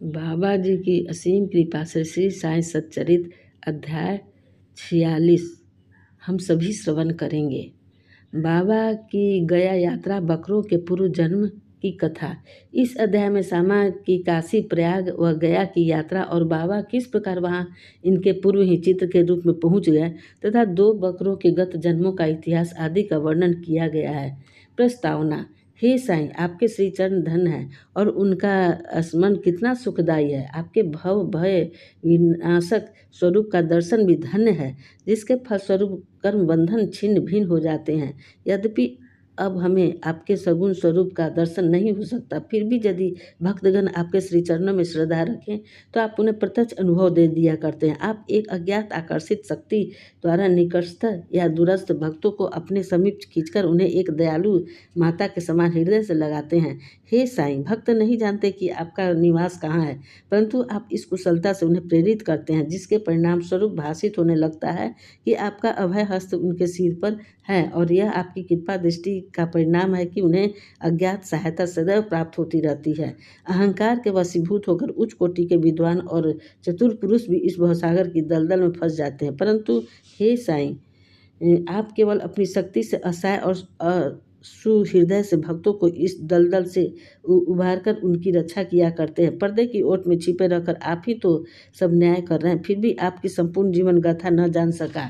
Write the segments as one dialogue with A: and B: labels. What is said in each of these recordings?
A: बाबा जी की असीम कृपा से श्री साईं सच्चरित अध्याय 46 हम सभी श्रवण करेंगे। बाबा की गया यात्रा, बकरों के पूर्व जन्म की कथा। इस अध्याय में श्यामा की काशी, प्रयाग व गया की यात्रा और बाबा किस प्रकार वहाँ इनके पूर्व ही चित्र के रूप में पहुँच गए तथा 2 बकरों के गत जन्मों का इतिहास आदि का वर्णन किया गया है। प्रस्तावना। हे साईं, आपके श्री चरण धन है और उनका स्मरण कितना सुखदायी है। आपके भव भय विनाशक स्वरूप का दर्शन भी धन्य है, जिसके फलस्वरूप कर्म बंधन छिन्न भिन्न हो जाते हैं। यद्यपि अब हमें आपके सगुण स्वरूप का दर्शन नहीं हो सकता, फिर भी यदि भक्तगण आपके श्री चरणों में श्रद्धा रखें तो आप उन्हें प्रत्यक्ष अनुभव दे दिया करते हैं। आप एक अज्ञात आकर्षित शक्ति द्वारा निकटस्थ या दूरस्थ भक्तों को अपने समीप खींचकर उन्हें एक दयालु माता के समान हृदय से लगाते हैं। हे साईं, भक्त नहीं जानते कि आपका निवास कहाँ है, परंतु आप इस कुशलता से उन्हें प्रेरित करते हैं, जिसके परिणाम स्वरूप भाषित होने लगता है कि आपका अभय हस्त उनके सिर पर है और यह आपकी कृपा दृष्टि का परिणाम है कि उन्हें अज्ञात सहायता सदैव प्राप्त होती रहती है। अहंकार के वशीभूत होकर उच्च कोटि के विद्वान और चतुर पुरुष भी इस भवसागर की दलदल में फंस जाते हैं, परंतु हे साईं, आप केवल अपनी शक्ति से असहाय और सुहृदय से भक्तों को इस दलदल से उबार कर उनकी रक्षा किया करते हैं। पर्दे की ओट में छिपे रहकर आप ही तो सब न्याय कर रहे हैं, फिर भी आपकी संपूर्ण जीवन गाथा न जान सका।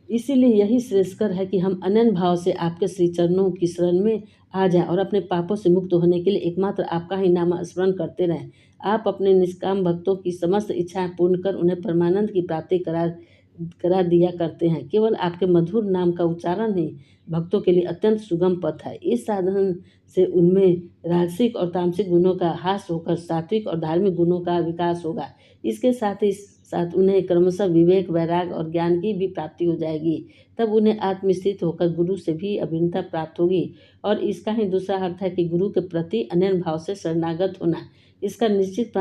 A: इसीलिए यही श्रेयस्कर है कि हम अनन्य भाव से आपके श्री चरणों की शरण में आ जाएं और अपने पापों से मुक्त होने के लिए एकमात्र आपका ही नाम स्मरण करते रहें। आप अपने निष्काम भक्तों की समस्त इच्छाएं पूर्ण कर उन्हें परमानंद की प्राप्ति करा दिया करते हैं। केवल आपके मधुर नाम का उच्चारण ही भक्तों के लिए अत्यंत सुगम पथ है। इस साधन से उनमें राजसिक और तामसिक गुणों का ह्रास होकर सात्विक और धार्मिक गुणों का विकास होगा। इसके साथ ही साथ उन्हें क्रमशः विवेक, वैराग और ज्ञान की भी प्राप्ति हो जाएगी। तब उन्हें आत्मस्थित होकर गुरु से भी अभिन्नता प्राप्त होगी। और इसका ही दूसरा अर्थ है कि गुरु के प्रति अनन्य भाव से शरणागत होना। इसका निश्चित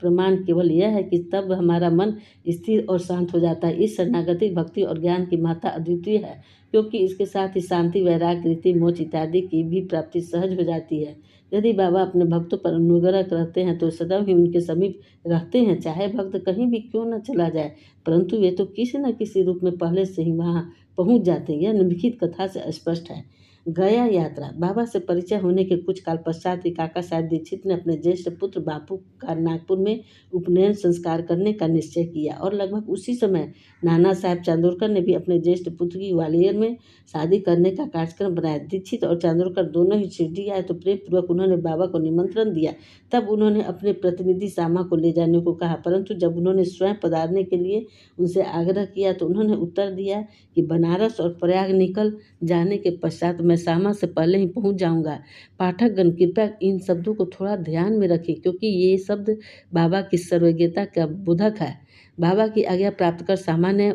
A: प्रमाण केवल यह है कि तब हमारा मन स्थिर और शांत हो जाता है। इस शरणागति भक्ति और ज्ञान की महत्ता अद्वितीय है, क्योंकि इसके साथ ही शांति, वैराग्य, रीति, मोक्ष इत्यादि की भी प्राप्ति सहज हो जाती है। यदि बाबा अपने भक्तों पर अनुग्रह करते हैं तो सदैव ही उनके समीप रहते हैं, चाहे भक्त कहीं भी क्यों न चला जाए, परंतु वे तो किसी न किसी रूप में पहले से ही वहाँ पहुँच जाते हैं। यह निम्नलिखित कथा से स्पष्ट है। गया यात्रा। बाबा से परिचय होने के कुछ काल पश्चात ही काका साहेब दीक्षित ने अपने ज्येष्ठ पुत्र बापू का नागपुर में उपनयन संस्कार करने का निश्चय किया और लगभग उसी समय नाना साहेब चांदोरकर ने भी अपने ज्येष्ठ पुत्र की ग्वालियर में शादी करने का कार्यक्रम बनाया। दीक्षित और चांदोरकर दोनों ही शिरडी आए तो प्रेम पूर्वक उन्होंने बाबा को निमंत्रण दिया। तब उन्होंने अपने प्रतिनिधि श्यामा को ले जाने को कहा, परंतु जब उन्होंने स्वयं पधारने के लिए उनसे आग्रह किया तो उन्होंने उत्तर दिया कि बनारस और प्रयाग निकल जाने के पश्चात मैं श्यामा से पहले ही पहुंच जाऊंगा। पाठकगण कृपया इन शब्दों को थोड़ा ध्यान में रखें, क्योंकि ये शब्द बाबा की सर्वज्ञता का बोधक है। बाबा की आज्ञा प्राप्त कर श्यामा ने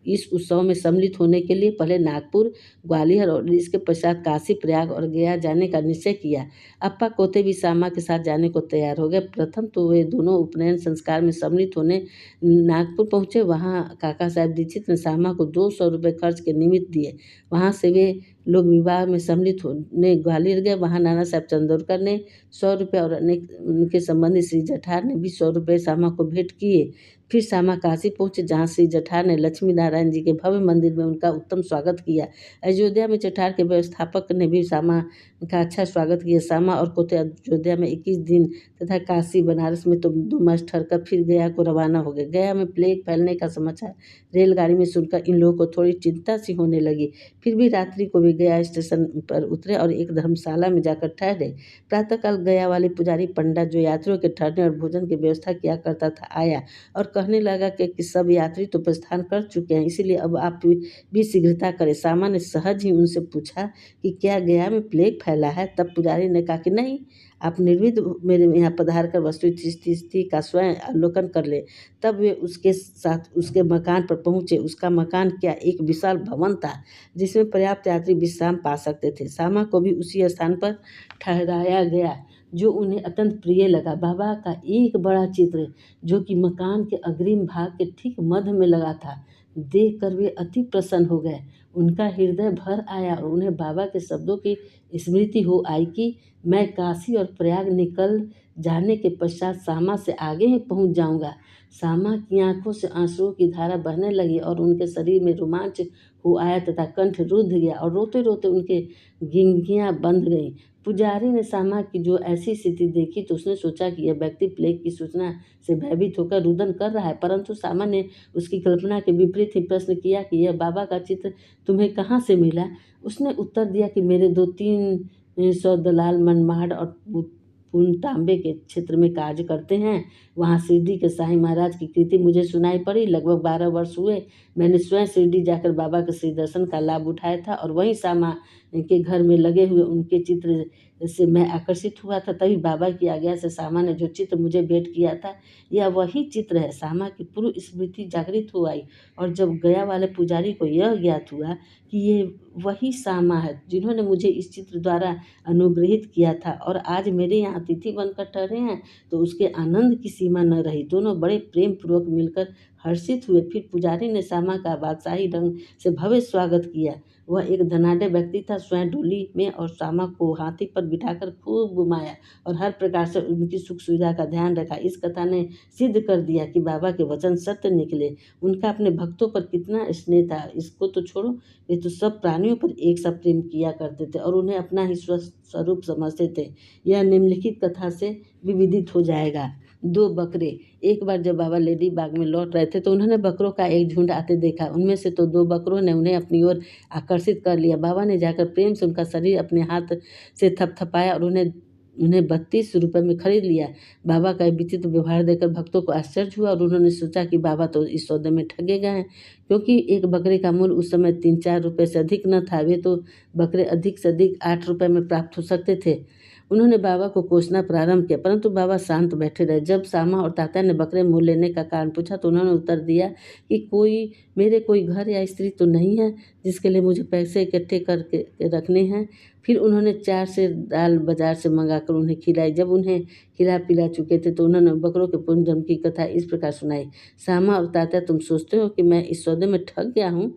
A: इस उत्सव में सम्मिलित होने के लिए पहले नागपुर, ग्वालियर और इसके पश्चात काशी, प्रयाग और गया जाने का निश्चय किया। अप्पा कोते भी श्यामा के साथ जाने को तैयार हो गए। प्रथम तो वे दोनों उपनयन संस्कार में सम्मिलित होने नागपुर पहुँचे। वहाँ काका साहेब दीक्षित ने श्यामा को 200 रुपये खर्च के निमित्त दिए। वहाँ से वे लोग विवाह में सम्मिलित होने ग्वालियर गए। वहाँ नाना साहब चंदोरकर ने 100 रुपये और अनेक उनके संबंधी श्री जठार ने भी 100 रुपये श्यामा को भेंट किए। फिर श्यामा काशी पहुँचे, जहाँ श्री जठार ने लक्ष्मी नारायण जी के भव्य मंदिर में उनका उत्तम स्वागत किया। अयोध्या में जठार के व्यवस्थापक ने भी श्यामा का अच्छा स्वागत किया। श्यामा और कोते अयोध्या में 21 दिन तथा काशी, बनारस में तो 2 मास ठहरकर फिर गया को रवाना हो गए। गया में प्लेग फैलने का समाचार रेलगाड़ी में सुनकर इन लोगों को थोड़ी चिंता सी होने लगी। फिर भी रात्रि को वे गया स्टेशन पर उतरे और एक धर्मशाला में जाकर ठहरे। प्रातःकाल गया वाले पुजारी पंडा, जो यात्रियों के ठहरने और भोजन की व्यवस्था किया करता था, आया और कहने लगा कि सब यात्री तो प्रस्थान कर चुके हैं, इसीलिए अब आप भी शीघ्रता करें। श्यामा ने सहज ही उनसे पूछा कि क्या गया में प्लेग फैला है? तब पुजारी ने कहा कि नहीं, आप निर्विघ्न मेरे यहाँ पधार कर वस्तुस्थिति का स्वयं अवलोकन कर ले। तब वे उसके साथ उसके मकान पर पहुँचे। उसका मकान क्या एक विशाल भवन था, जिसमें पर्याप्त यात्री विश्राम पा सकते थे। श्यामा को भी उसी स्थान पर ठहराया गया, जो उन्हें अत्यंत प्रिय लगा। बाबा का एक बड़ा चित्र, जो कि मकान के अग्रिम भाग के ठीक मध्य में लगा था, देख कर वे अति प्रसन्न हो गए। उनका हृदय भर आया और उन्हें बाबा के शब्दों की स्मृति हो आई कि मैं काशी और प्रयाग निकल जाने के पश्चात सामा से आगे ही पहुंच जाऊंगा। सामा की आंखों से आंसुओं की धारा बहने लगी और उनके शरीर में रोमांच हो आया तथा कंठ रुद्ध गया और रोते रोते उनके गिंगियां बंध गईं। पुजारी ने सामा की जो ऐसी स्थिति देखी तो उसने सोचा कि यह व्यक्ति प्लेग की सूचना से भयभीत होकर रुदन कर रहा है, परंतु सामा ने उसकी कल्पना के विपरीत ही प्रश्न किया कि यह बाबा का चित्र तुम्हें कहाँ से मिला। उसने उत्तर दिया कि मेरे 2-3 दलाल मनमाड़ और पूर्ण तांबे के क्षेत्र में कार्य करते हैं। वहाँ शिरडी के साईं महाराज की कृति मुझे सुनाई पड़ी। लगभग 12 वर्ष हुए मैंने स्वयं शिरडी जाकर बाबा के श्री दर्शन का लाभ उठाया था और वहीं सामा के घर में लगे हुए उनके चित्र से मैं आकर्षित हुआ था। तभी बाबा की आज्ञा से सामा ने जो चित्र मुझे भेंट किया था यह वही चित्र है। सामा की पूर्व स्मृति जागृत हो आई और जब गया वाले पुजारी को यह ज्ञात हुआ कि ये वही सामा है जिन्होंने मुझे इस चित्र द्वारा अनुग्रहित किया था और आज मेरे यहाँ अतिथि बनकर ठहरे हैं, तो उसके आनंद की सीमा न रही। दोनों बड़े प्रेम पूर्वक मिलकर हर्षित हुए। फिर पुजारी ने सामा का बादशाही ढंग से भव्य स्वागत किया। वह एक धनाढ़ व्यक्ति था। स्वयं डोली में और सामा को हाथी पर बिठाकर खूब घुमाया और हर प्रकार से उनकी सुख सुविधा का ध्यान रखा। इस कथा ने सिद्ध कर दिया कि बाबा के वचन सत्य निकले। उनका अपने भक्तों पर कितना स्नेह था, इसको तो छोड़ो, वे तो सब प्राणियों पर एक सा प्रेम किया करते थे और उन्हें अपना ही स्वरूप समझते थे। यह निम्नलिखित कथा से विविदित हो जाएगा। 2 बकरे। एक बार जब बाबा लेडी बाग में लौट रहे थे तो उन्होंने बकरों का एक झुंड आते देखा। उनमें से तो 2 बकरों ने उन्हें अपनी ओर आकर्षित कर लिया। बाबा ने जाकर प्रेम से उनका शरीर अपने हाथ से थपथपाया और उन्हें 32 रुपये में खरीद लिया। बाबा का विचित्र व्यवहार देखकर भक्तों को आश्चर्य हुआ और उन्होंने सोचा कि बाबा तो इस सौदे में ठगे गए हैं, क्योंकि एक बकरे का मूल्य उस समय 3-4 रुपये से अधिक न था। वे तो बकरे अधिक से अधिक 8 रुपये में प्राप्त हो सकते थे। उन्होंने बाबा को कोसना प्रारंभ किया, परंतु बाबा शांत बैठे रहे। जब सामा और तात्या ने बकरे मोल लेने का कारण पूछा तो उन्होंने उत्तर दिया कि मेरे कोई घर या स्त्री तो नहीं है जिसके लिए मुझे पैसे इकट्ठे करके रखने हैं। फिर उन्होंने 4 सेर दाल बाजार से मंगाकर उन्हें खिलाई। जब उन्हें खिला पिला चुके थे तो उन्होंने बकरों के पुनर्जन्म की कथा इस प्रकार सुनाई। सामा और तात्या, तुम सोचते हो कि मैं इस सौदे में ठग गया हूँ,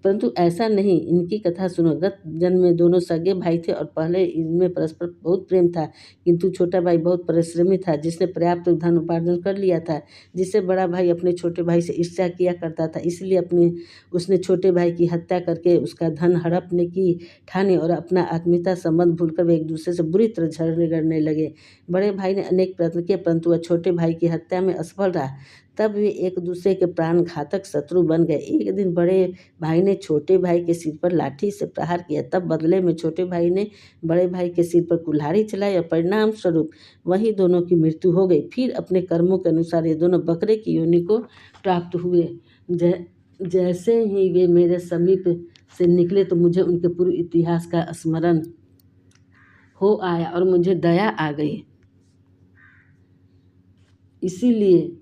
A: परंतु ऐसा नहीं। इनकी कथा सुनो। गत जन्म में दोनों सगे भाई थे और पहले इनमें परस्पर बहुत प्रेम था, किंतु छोटा भाई बहुत परिश्रमी था जिसने पर्याप्त धन उपार्जन कर लिया था, जिससे बड़ा भाई अपने छोटे भाई से ईर्ष्या किया करता था। इसलिए उसने छोटे भाई की हत्या करके उसका धन हड़पने की ठानी और अपना आत्मीयता संबंध भूलकर वे एक दूसरे से बुरी तरह झगड़ने लगे। बड़े भाई ने अनेक प्रयत्न किए, परंतु वह छोटे भाई की हत्या में असफल रहा। तब वे एक दूसरे के प्राण घातक शत्रु बन गए। एक दिन बड़े भाई ने छोटे भाई के सिर पर लाठी से प्रहार किया। तब बदले में छोटे भाई ने बड़े भाई के सिर पर कुल्हाड़ी चलाई और परिणाम स्वरूप वही दोनों की मृत्यु हो गई। फिर अपने कर्मों के अनुसार ये दोनों बकरे की योनि को प्राप्त हुए। जैसे ही वे मेरे समीप से निकले तो मुझे उनके पूर्व इतिहास का स्मरण हो आया और मुझे दया आ गई। इसीलिए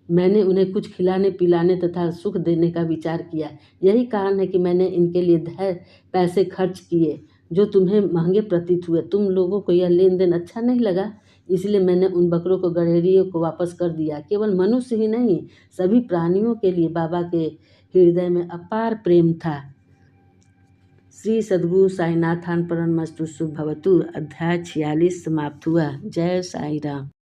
A: मैंने उन्हें कुछ खिलाने पिलाने तथा सुख देने का विचार किया। यही कारण है कि मैंने इनके लिए पैसे खर्च किए जो तुम्हें महंगे प्रतीत हुए। तुम लोगों को यह लेन देन अच्छा नहीं लगा, इसलिए मैंने उन बकरों को गड़ेरियों को वापस कर दिया। केवल मनुष्य ही नहीं, सभी प्राणियों के लिए बाबा के हृदय में अपार प्रेम था। श्री सद्गुरु साईनाथान परमस्तु शुभ भवतु। अध्याय 46 समाप्त हुआ। जय साई राम।